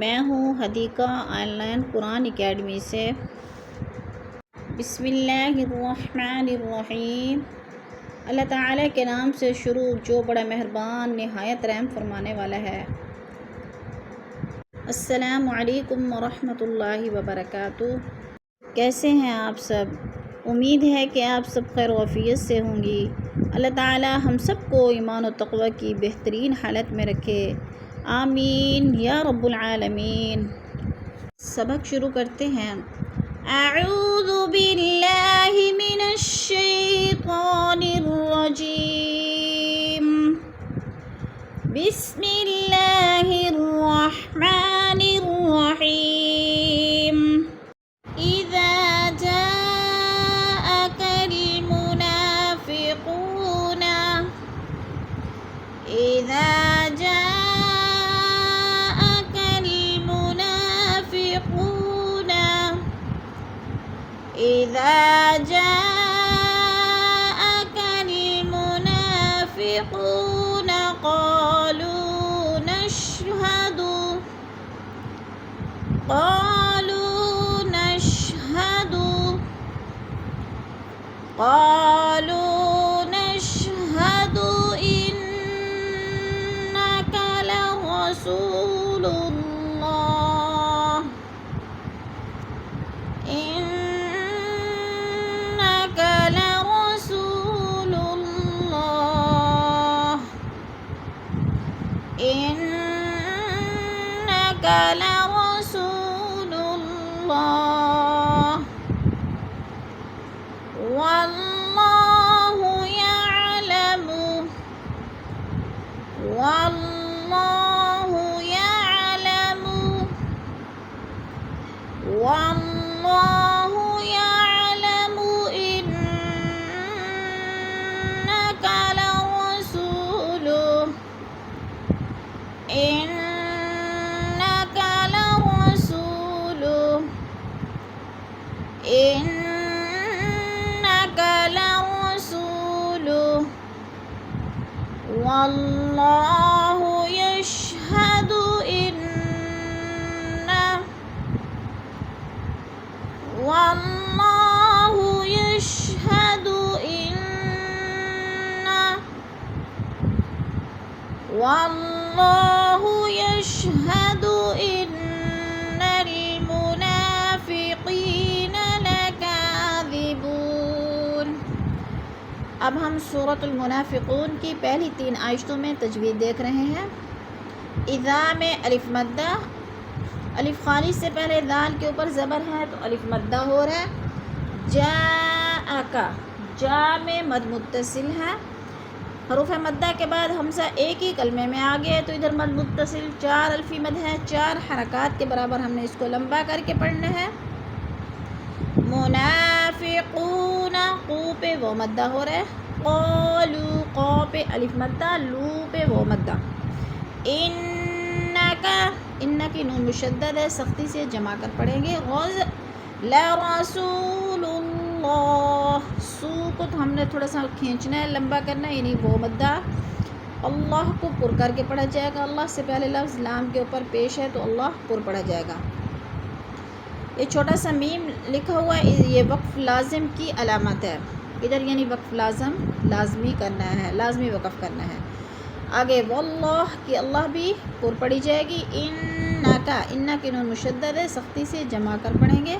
میں ہوں Hadiqa on line Quran academy سے۔ بسم اللہ الرحمن الرحیم۔ اللہ تعالیٰ کے نام سے شروع جو بڑا مہربان نہایت رحم فرمانے والا ہے۔ السلام علیکم ورحمۃ اللہ وبرکاتہ۔ کیسے ہیں آپ سب؟ امید ہے کہ آپ سب خیر و عافیت سے ہوں گی۔ اللہ تعالیٰ ہم سب کو ایمان و تقوی کی بہترین حالت میں رکھے، آمین یا رب العالمین۔ سبق شروع کرتے ہیں۔ اعوذ باللہ من الشیطان الرجیم، بسم اللہ الرحمن الرحیم۔ اذا جاءک المنافقون اذا جاءک المنافقون اذا جاءک المنافقون قالوا نشهد إنك لرسول الله إنك لرسول الله إنك لرسول الله والله يعلم إنك لرسوله إنك لرسوله والله يشهد إن المنافقين لكاذبون۔ اب ہم سورۃ المنافقون کی پہلی 3 آیتوں میں تجوید دیکھ رہے ہیں۔ اذا میں الف مدہ، الف خالص سے پہلے دال کے اوپر زبر ہے تو الف مدہ ہو رہا ہے۔ جاءکا، جا میں مد متصل ہے، حروف مدہ کے بعد حمزہ ایک ہی کلمے میں آ گئے تو ادھر مد متصل 4 الفی مد ہے، 4 حرکات کے برابر ہم نے اس کو لمبا کر کے پڑھنا ہے۔ منافقون، قو پہ وہ مدہ ہو رہا ہے، قالو، قو پہ الف مدہ، لو پہ وہ مدہ۔ انکا، ان کی نون مشدد ہے، سختی سے جمع کر پڑھیں گے۔ غوز، لرسول اللہ، سو کو تو ہم نے تھوڑا سا کھینچنا ہے، لمبا کرنا ہے، یعنی وہ مدہ۔ اللہ کو پر کر کے پڑھا جائے گا، اللہ سے پہلے لفظ لام کے اوپر پیش ہے تو اللہ پر پڑھا جائے گا۔ یہ چھوٹا سا میم لکھا ہوا ہے، یہ وقف لازم کی علامت ہے، ادھر یعنی وقف لازمی کرنا ہے، لازمی وقف کرنا ہے۔ آگے واللہ کی اللہ بھی پر پڑھی جائے گی۔ انکا، ان کی نون مشدد ہے، سختی سے جمع کر پڑھیں گے۔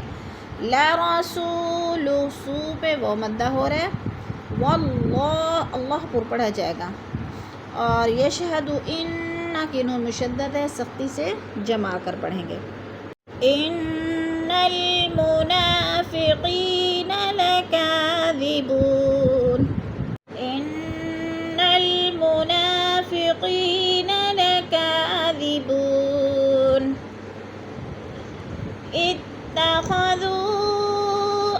لرسول، سو پہ وہ مدہ ہو رہا ہے، واللہ اللہ پر پڑھا جائے گا۔ اور یشہد، ان کی نون مشدد ہے، سختی سے جمع کر پڑھیں گے۔ ان المنافقین لکاذبون، ان المنافقین لکاذبون۔ اتخذوا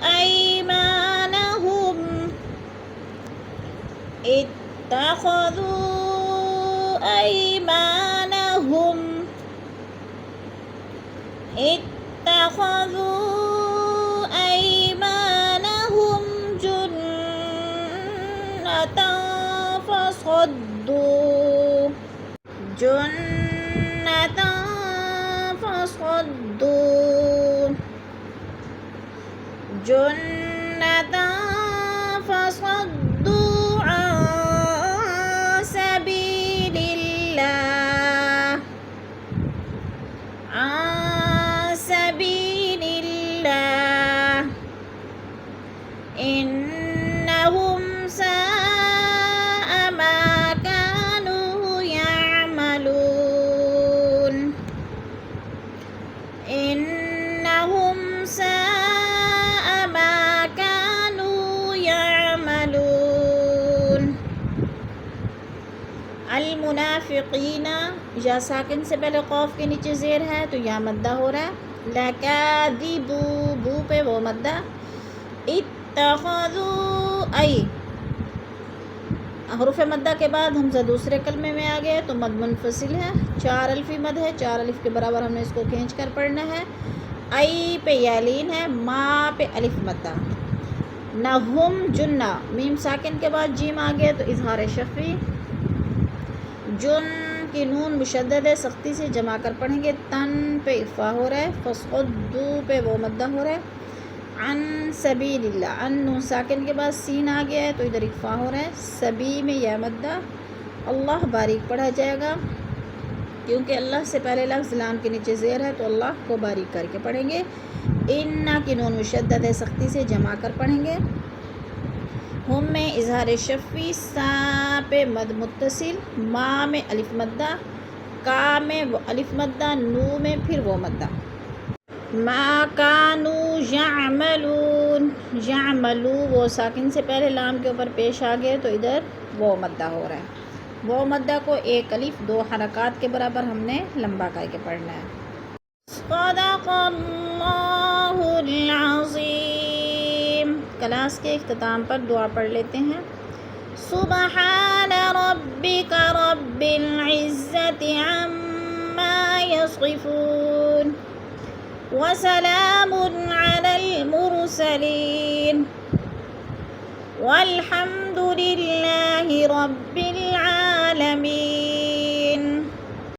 أيمانهم جنة جنة فصدوا عن سبيل الله عن سبيل الله إنهم ساء ما كانوا يعملون إنهم ساء ما كانوا يعملون المنافقین یا ساکن سے پہلے قوف کے نیچے زیر ہے تو یا مدہ ہو رہا ہے. لَكَاذِبُو بو پہ وہ مدہ. اتخذوا ای حروف مدہ کے بعد حمزہ دوسرے کلمے میں آ گئے تو مد منفصل ہے. 4 الفی مد ہے, 4 الف کے برابر ہم نے اس کو کھینچ کر پڑھنا ہے. ای پہ یالین ہے, ما پہ الف مدہ. نہم جنہ میم ساکن کے بعد جیم آ گیا تو اظہار شفوی. جن کی نون مشدد ہے, سختی سے جمع کر پڑھیں گے. تن پہ اخفا ہو رہا ہے. فصدو پہ وہ مدہ ہو رہا ہے. عن سبیل اللہ, عن نون ساکن کے بعد سین آ گیا ہے تو ادھر اخفا ہو رہا ہے. سبی میں یا مدہ. اللہ باریک پڑھا جائے گا کیونکہ اللہ سے پہلے لفظ لام کے نیچے زیر ہے تو اللہ کو باریک کر کے پڑھیں گے. انا کی نون مشدد ہے, سختی سے جمع کر پڑھیں گے. ہم میں اظہار شفوی. سا پہ مد متصل. ما میں الف مدہ. کا میں وہ الف مدہ. نو میں پھر وہ مدہ. ما کانو یعملون. یعملو وہ ساکن سے پہلے لام کے اوپر پیش آ گئے تو ادھر وہ مدہ ہو رہا ہے. وہ مدہ کو 1 الف 2 حرکات کے برابر ہم نے لمبا کر کے پڑھنا ہے. صدق اللہ العظیم. کلاس کے اختتام پر دعا پڑھ لیتے ہیں. سبحان ربک رب العزت عما یصفون وسلام علی المرسلین والحمد للہ رب العالمین.